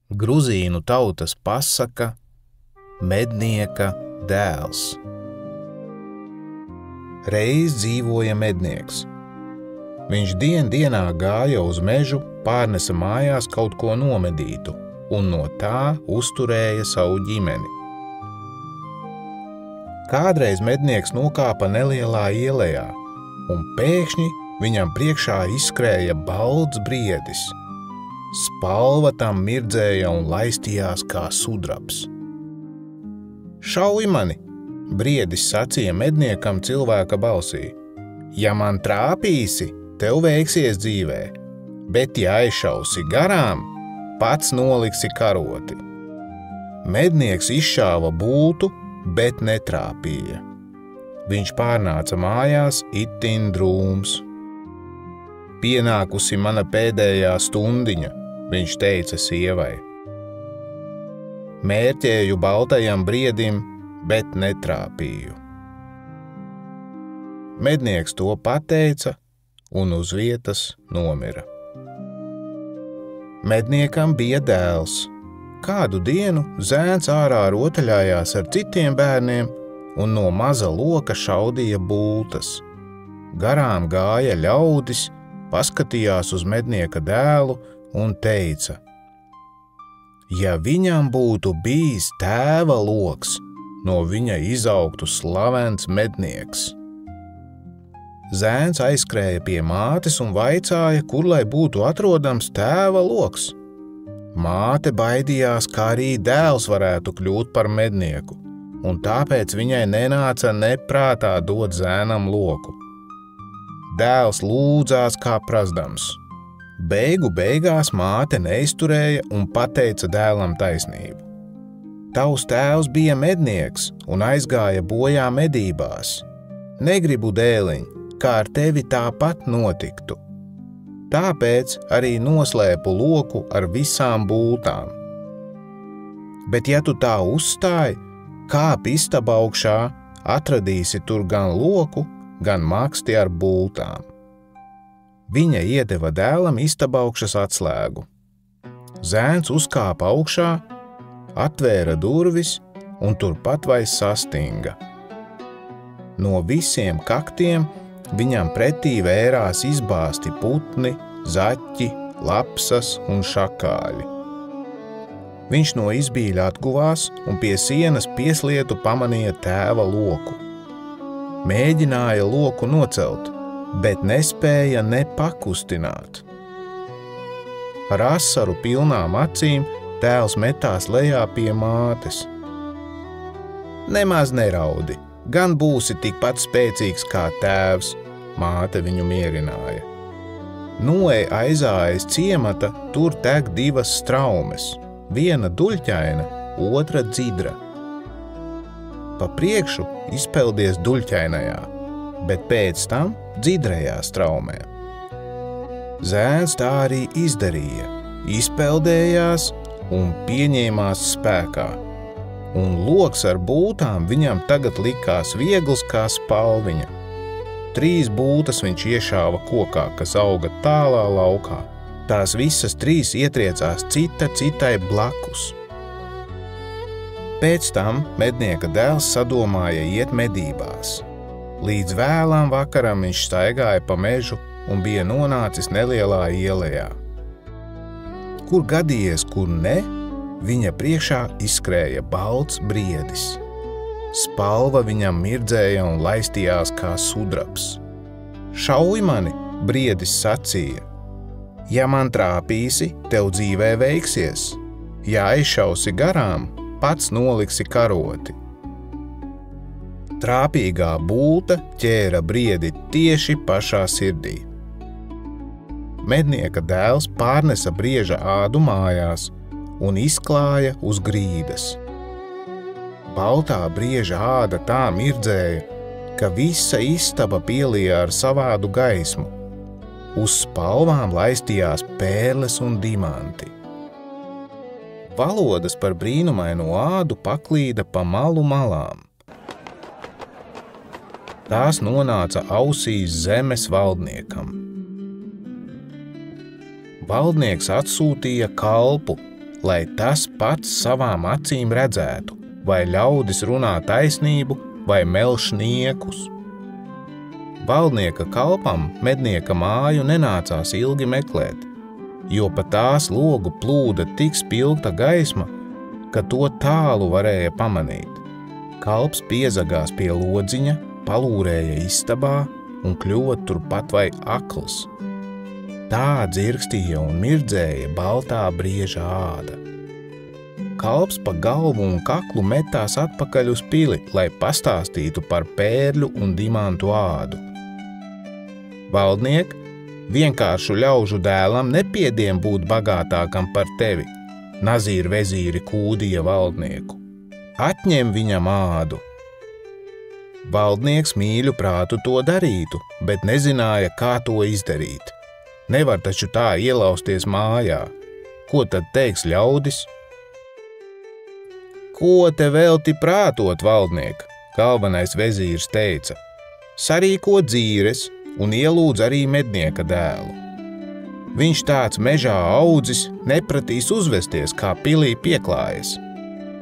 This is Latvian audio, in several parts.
Gruzīnu tautas pasaka Mednieka dēls. Reiz dzīvoja mednieks. Viņš dienā gāja uz mežu, pārnesa mājās kaut ko nomedītu un no tā uzturēja savu ģimeni. Kādreiz mednieks nokāpa nelielā ielejā, un pēkšņi viņam priekšā izskrēja balts briedis. Spalva tam mirdzēja un laistījās kā sudrabs. Šauj mani, briedis sacīja medniekam cilvēka balsī. Ja man trāpīsi, tev veiksies dzīvē, bet ja aizšausi garām, pats noliksi karoti. Mednieks izšāva bultu, bet netrāpīja. Viņš pārnāca mājās itin drūms. Pienākusi mana pēdējā stundiņa, viņš teica sievai. Mērķēju baltajam briedim, bet netrāpīju. Mednieks to pateica un uz vietas nomira. Medniekam bija dēls. Kādu dienu zēns ārā rotaļājās ar citiem bērniem un no maza loka šaudīja bultas. Garām gāja ļaudis, paskatījās uz mednieka dēlu un teica: ja viņam būtu bijis tēva loks, no viņa izaugtu slavens mednieks. Zēns aizskrēja pie mātes un vaicāja, kur lai būtu atrodams tēva loks. Māte baidījās, kā arī dēls varētu kļūt par mednieku, un tāpēc viņai nenāca neprātā dot zēnam loku. Dēls lūdzās kā prazdams. Beigās māte neizturēja un pateica dēlam taisnību. Tavs tēvs bija mednieks un aizgāja bojā medībās. Negribu, dēliņ, kā ar tevi tāpat notiktu. Tāpēc arī noslēpu loku ar visām bultām. Bet ja tu tā uzstāji, kāp istaba augšā, atradīsi tur gan loku, gan maksti ar bultām. Viņa iedeva dēlam istaba augšas atslēgu. Zēns uzkāpa augšā, atvēra durvis un turpat vairs sastinga. No visiem kaktiem viņam pretī vērās izbāzti putni, zaķi, lapsas un šakāļi. Viņš no izbīļa atguvās un pie sienas pieslietu pamanīja tēva loku. Mēģināja loku nocelt, bet nespēja ne pakustināt. Ar asaru pilnām acīm tēls metās lejā pie mātes. Nemaz neraudi, gan būsi tikpat spēcīgs kā tēvs, māte viņu mierināja. Noej aizājas ciemata, tur tek divas straumes, viena duļķaina, otra dzidra. Pa priekšu izpeldies duļķainajā, bet pēc tam dzidrajā straumē. Zēns tā arī izdarīja, izpeldējās un pieņēmās spēkā, un loks ar bultām viņam tagad likās viegls kā spalviņa. 3 bultas viņš iešāva kokā, kas auga tālā laukā. Tās visas 3 ietriecās cita citai blakus. Pēc tam mednieka dēls sadomāja iet medībās. Līdz vēlām vakaram viņš staigāja pa mežu un bija nonācis nelielā ielejā. Kur gadījies, kur ne, viņa priekšā izskrēja balts briedis. Spalva viņam mirdzēja un laistījās kā sudrabs. Šauj mani, briedis sacīja. Ja man trāpīsi, tev dzīvē veiksies. Ja aizšausi garām, pats noliksi karoti. Trāpīgā bulta ķēra briedi tieši pašā sirdī. Mednieka dēls pārnesa brieža ādu mājās un izklāja uz grīdas. Baltā brieža āda tā mirdzēja, ka visa istaba pielija ar savādu gaismu. Uz spalvām laistījās pērles un dimanti. Valodas par brīnumaino ādu paklīda pa malu malām. Tās nonāca ausīs zemes valdniekam. Valdnieks atsūtīja kalpu, lai tas pats savām acīm redzētu, vai ļaudis runā taisnību, vai melš niekus. Valdnieka kalpam mednieka māju nenācās ilgi meklēt, jo pa tās logu plūda tik spilgta gaisma, ka to tālu varēja pamanīt. Kalps piezagās pie lodziņa, palūrēja istabā un kļuva turpat vai akls. Tā dzirkstīja un mirdzēja baltā brieža āda. Kalps pa galvu un kaklu metās atpakaļ uz pili, lai pastāstītu par pērļu un dimantu ādu. Valdniek, vienkāršu ļaužu dēlam nepiediem būt bagātākam par tevi, Nazīra vezīri kūdīja valdnieku. Atņem viņam ādu. Valdnieks mīļu prātu to darītu, bet nezināja, kā to izdarīt. Nevar taču tā ielausties mājā. Ko tad teiks ļaudis? Ko te velti prātot, valdniek? Galvenais vezīrs teica. Sarīko dzīres un ielūdz arī mednieka dēlu. Viņš tāds mežā audzis nepratīs uzvesties, kā pilī pieklājas.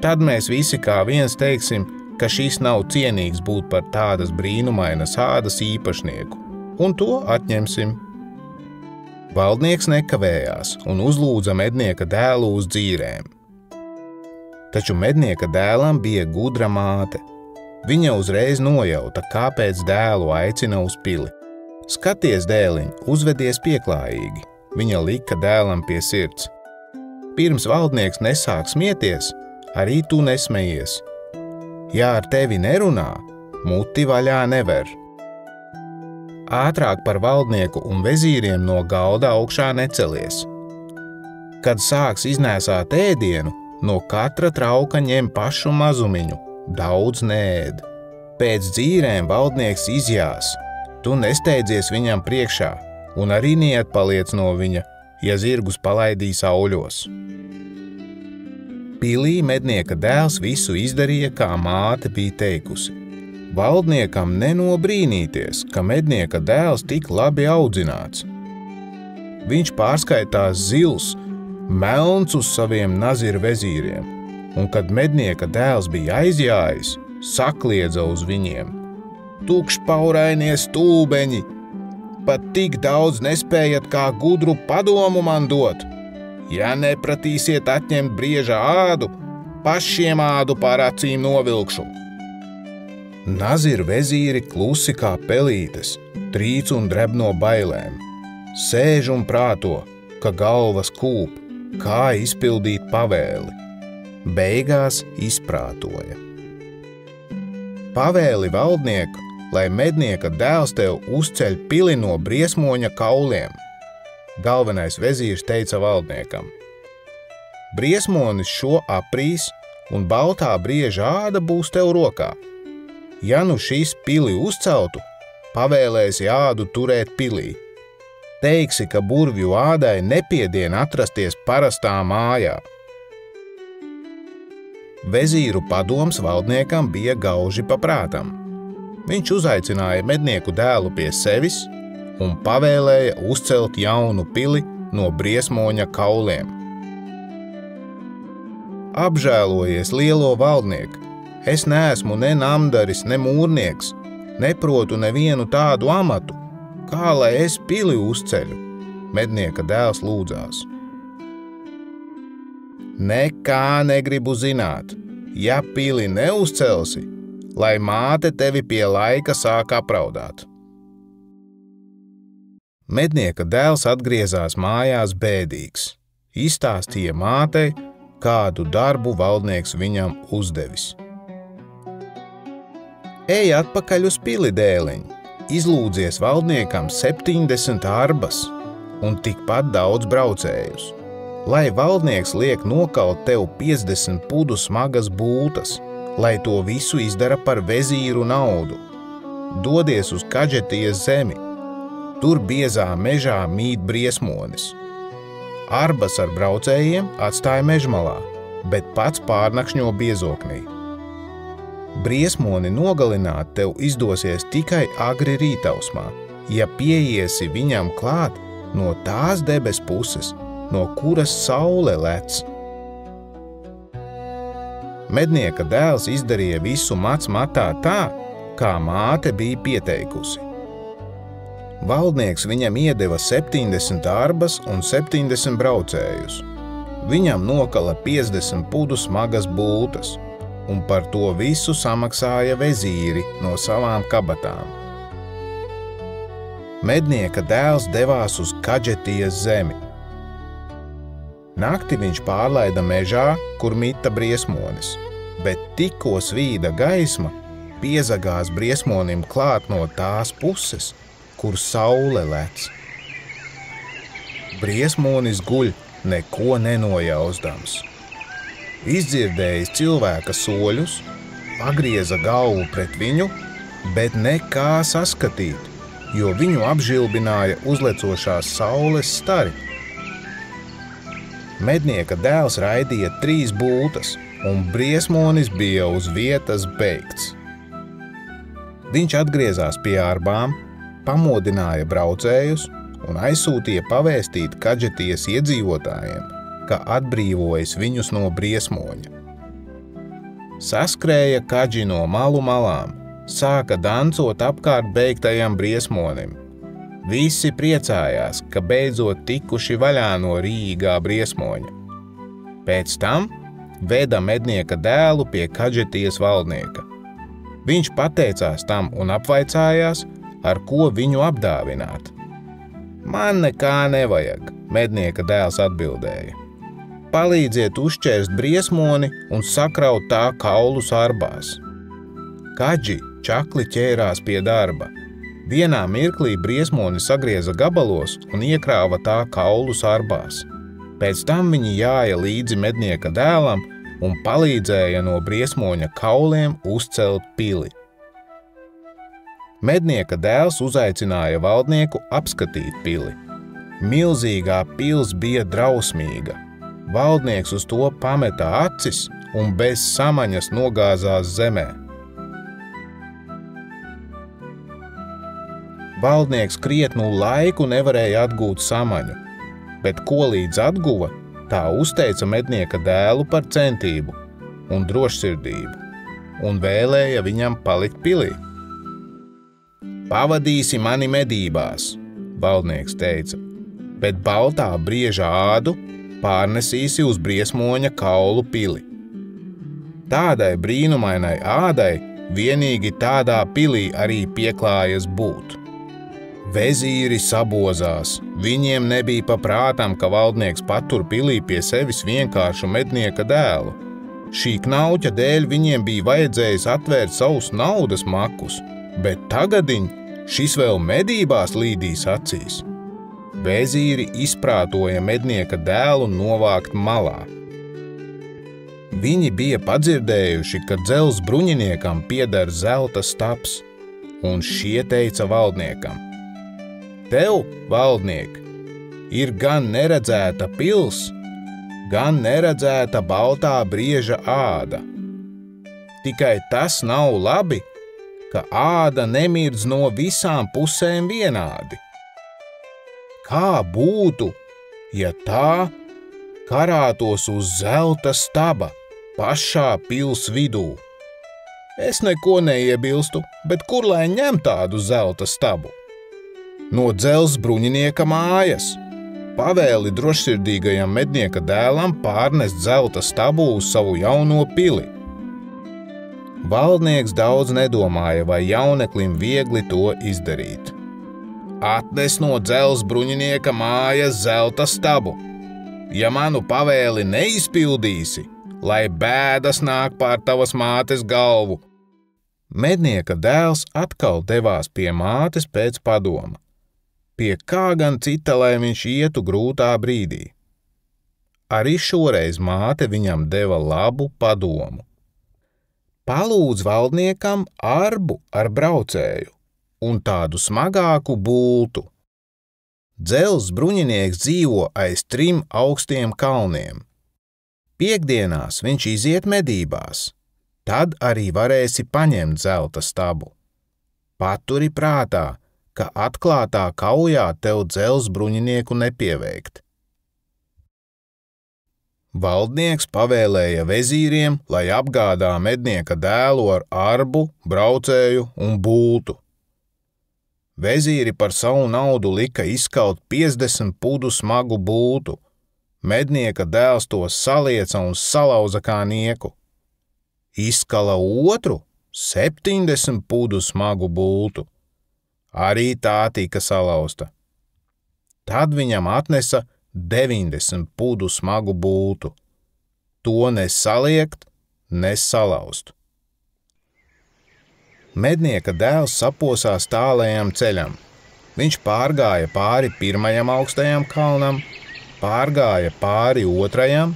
Tad mēs visi kā viens teiksim, ka šis nav cienīgs būt par tādas brīnumainas ādas īpašnieku, un to atņemsim. Valdnieks nekavējās un uzlūdza mednieka dēlu uz dzīrēm. Taču mednieka dēlam bija gudra māte. Viņa uzreiz nojauta, kāpēc dēlu aicina uz pili. Skaties, dēliņ, uzvedies pieklājīgi, viņa lika dēlam pie sirds. Pirms valdnieks nesāk smieties, arī tu nesmejies. Ja ar tevi nerunā, muti vaļā never. Ātrāk par valdnieku un vezīriem no galda augšā necelies. Kad sāks iznēsāt ēdienu, no katra trauka ņem pašu mazumiņu, daudz neēd. Pēc dzīrēm valdnieks izjās, tu nesteidzies viņam priekšā un arī neatpaliec no viņa, ja zirgus palaidīs auļos. Pilī mednieka dēls visu izdarīja, kā māte bija teikusi. Valdniekam nenobrīnīties, ka mednieka dēls tik labi audzināts. Viņš pārskaitās zils, melns uz saviem Nazira vezīriem, un kad mednieka dēls bija aizjājis, sakliedza uz viņiem. Tukšpaurainie stulbeņi, pat tik daudz nespējat kā gudru padomu man dot. Ja nepratīsiet atņemt brieža ādu, pašiem ādu pār acīm novilkšu. Nazira vezīri klusi kā pelītes, trīc un dreb no bailēm. Sēž un prāto, ka galvas kūp, kā izpildīt pavēli. Beigās izprātoja. Pavēli valdnieku, lai mednieka dēls tev uzceļ pili no briesmoņa kauliem. Galvenais vezīrs teica valdniekam. Briesmonis šo aprīs un baltā brieža āda būs tev rokā. Ja nu šis pili uzceltu, pavēlēsi ādu turēt pilī. Teiksi, ka burvju ādai nepiedien atrasties parastā mājā. Vezīru padoms valdniekam bija gauži pa prātam. Viņš uzaicināja mednieku dēlu pie sevis un pavēlēja uzcelt jaunu pili no briesmoņa kauliem. Apžēlojies lielo valdnieku, es neesmu ne namdaris, ne mūrnieks, neprotu nevienu tādu amatu, kā lai es pili uzceļu, mednieka dēls lūdzās. Nekā negribu zināt, ja pili neuzcelsi, lai māte tevi pie laika sāk apraudāt. Mednieka dēls atgriezās mājās bēdīgs, izstāstīja mātei, kādu darbu valdnieks viņam uzdevis. Ej atpakaļ uz pili, dēliņ, izlūdzies valdniekam 70 arbas un tikpat daudz braucējus, lai valdnieks liek nokalt tev 50 pudu smagas bultas, lai to visu izdara par vezīru naudu. Dodies uz Kadžetijas zemi, tur biezā mežā mīt briesmonis. Arbas ar braucējiem atstāja mežmalā, bet pats pārnakšņo biezoknī. Briesmoni nogalināt tev izdosies tikai agri rītausmā, ja pieiesi viņam klāt no tās debes puses, no kuras saule lec. Mednieka dēls izdarīja visu mac matā tā, kā māte bija pieteikusi. Valdnieks viņam iedeva 70 darbas un 70 braucējus. Viņam nokala 50 pudu smagas bultas, un par to visu samaksāja vezīri no savām kabatām. Mednieka dēls devās uz Kadžetijas zemi. Nakti viņš pārlaida mežā, kur mita briesmonis, bet tikko svīda gaisma, piezagās briesmonim klāt no tās puses, kur saule lec. Briesmonis guļ, neko nenojausdams. Izdzirdējis cilvēka soļus, pagrieza galvu pret viņu, bet nekā saskatīt, jo viņu apžilbināja uzlecošās saules stari. Mednieka dēls raidīja 3 bultas, un briesmonis bija uz vietas beigts. Viņš atgriezās pie arbām, pamodināja braucējus un aizsūtīja pavēstīt Kadžetijas iedzīvotājiem, ka atbrīvojas viņus no briesmoņa. Saskrēja Kadži no malu malām, sāka dancot apkārt beigtajam briesmonim. Visi priecājās, ka beidzot tikuši vaļā no rīgā briesmoņa. Pēc tam veda mednieka dēlu pie Kadžetijas valdnieka. Viņš pateicās tam un apvaicājās, ar ko viņu apdāvināt. Man nekā nevajag, mednieka dēls atbildēja. Palīdziet uzķērst briesmoni un sakraut tā kaulus arbās. Kadži čakli ķērās pie darba. Vienā mirklī briesmoni sagrieza gabalos un iekrāva tā kaulus arbās. Pēc tam viņi jāja līdzi mednieka dēlam un palīdzēja no briesmoņa kauliem uzcelt pili. Mednieka dēls uzaicināja valdnieku apskatīt pili. Milzīgā pils bija drausmīga. Valdnieks uz to pameta acis un bez samaņas nogāzās zemē. Valdnieks krietnu laiku nevarēja atgūt samaņu, bet ko līdz atguva, tā uzteica mednieka dēlu par centību un drošsirdību un vēlēja viņam palikt pilī. Pavadīsi mani medībās, valdnieks teica, bet baltā brieža ādu pārnesīsi uz briesmoņa kaulu pili. Tādai brīnumainai ādai vienīgi tādā pilī arī pieklājas būt. Vezīri sabozās, viņiem nebija paprātam, ka valdnieks patur pilī pie sevis vienkāršu mednieka dēlu. Šī knauķa dēļ viņiem bija vajadzējis atvērt savus naudas makus, bet tagadiņ šis vēl medībās līdīs acīs. Vezīri izprātoja mednieka dēlu novākt malā. Viņi bija padzirdējuši, ka dzelzs bruņiniekam pieder zelta stabs, un šie teica valdniekam: Tev, valdniek, ir gan neredzēta pils, gan neredzēta baltā brieža āda. Tikai tas nav labi, ka āda nemirdz no visām pusēm vienādi. Kā būtu, ja tā karātos uz zelta staba pašā pils vidū? Es neko neiebilstu, bet kur lai ņem tādu zelta stabu? No dzelzs bruņinieka mājas. Pavēli drošsirdīgajam mednieka dēlam pārnest zelta stabu uz savu jauno pili. Valdnieks daudz nedomāja, vai jauneklim viegli to izdarīt. Atnes no dzelzs bruņinieka mājas zelta stabu. Ja manu pavēli neizpildīsi, lai bēdas nāk pār tavas mātes galvu. Mednieka dēls atkal devās pie mātes pēc padoma. Pie kā gan cita, lai viņš ietu grūtā brīdī. Arī šoreiz māte viņam deva labu padomu. Palūdz valdniekam arbu ar braucēju un tādu smagāku bultu. Dzelzs bruņinieks dzīvo aiz 3 augstiem kalniem. Piektdienās viņš iziet medībās, tad arī varēsi paņemt zelta stabu. Paturi prātā, ka atklātā kaujā tev dzelzs bruņinieku nepieveikt. Valdnieks pavēlēja vezīriem, lai apgādā mednieka dēlu ar arbu, braucēju un bultu. Vezīri par savu naudu lika izkaut 50 pudu smagu bultu. Mednieka dēls to salieca un salauza kā nieku. Izkala otru 70 pudu smagu bultu. Arī tā tika salauzta. Tad viņam atnesa 90 pudu smagu bultu. To nesaliekt, nesalauzt. Mednieka dēls saposās tālajam ceļam. Viņš pārgāja pāri pirmajam augstajam kalnam, pārgāja pāri otrajam,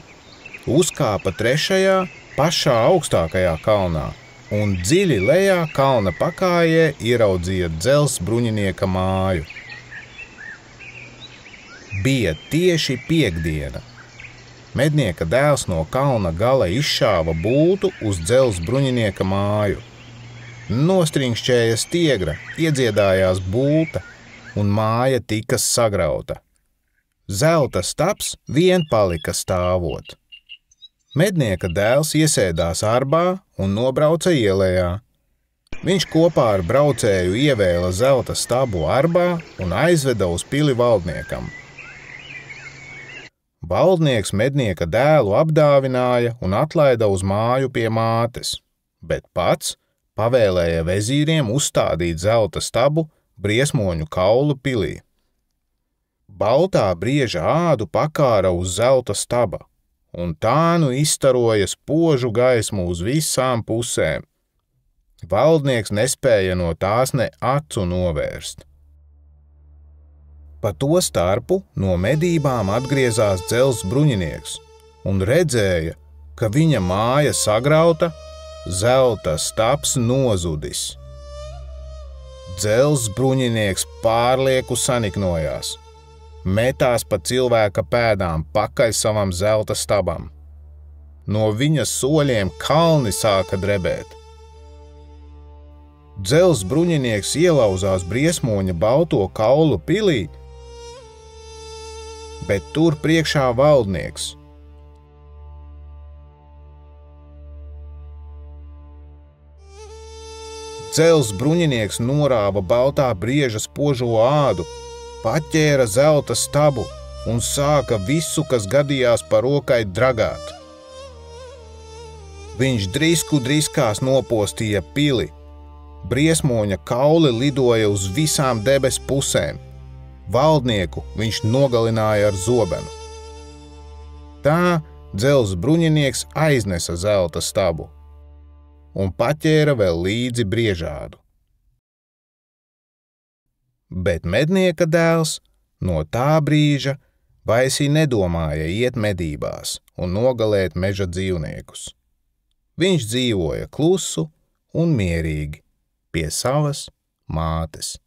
uzkāpa trešajā, pašā augstākajā kalnā un dziļi lejā kalna pakājē ieraudzīja dzelzs bruņinieka māju. Bija tieši piektdiena. Mednieka dēls no kalna gala izšāva bultu uz dzelzs bruņinieka māju. Nostriņšķēja stiegra, iedziedājās bulta, un māja tika sagrauta. Zelta stabs vien palika stāvot. Mednieka dēls iesēdās arbā un nobrauca ielējā. Viņš kopā ar braucēju ievēla zelta stabu arbā un aizveda uz pili valdniekam. Valdnieks mednieka dēlu apdāvināja un atlaida uz māju pie mātes, bet pats pavēlēja vezīriem uzstādīt zelta stabu briesmoņu kaulu pilī. Baltā brieža ādu pakāra uz zelta staba, un tā nu izstaroja spožu gaismu uz visām pusēm. Valdnieks nespēja no tās ne acu novērst. Pa to starpu no medībām atgriezās dzelzs bruņinieks un redzēja, ka viņa māja sagrauta, zelta stabs nozudis. Dzelzs bruņinieks pārlieku saniknojās, metās pa cilvēka pēdām pakaļ savam zelta stabam. No viņa soļiem kalni sāka drebēt. Dzelzs bruņinieks ielauzās briesmoņa balto kaulu pilī, bet tur priekšā valdnieks. Dzelzs bruņinieks norāva baltā brieža spožo ādu, paķēra zelta stabu un sāka visu, kas gadījās pa rokai, dragāt. Viņš driskās nopostīja pili. Briesmoņa kauli lidoja uz visām debes pusēm. Valdnieku viņš nogalināja ar zobenu. Tā dzelzs bruņinieks aiznesa zelta stabu un paķēra vēl līdzi briežādu. Bet mednieka dēls no tā brīža vaisī nedomāja iet medībās un nogalēt meža dzīvniekus. Viņš dzīvoja klusu un mierīgi pie savas mātes.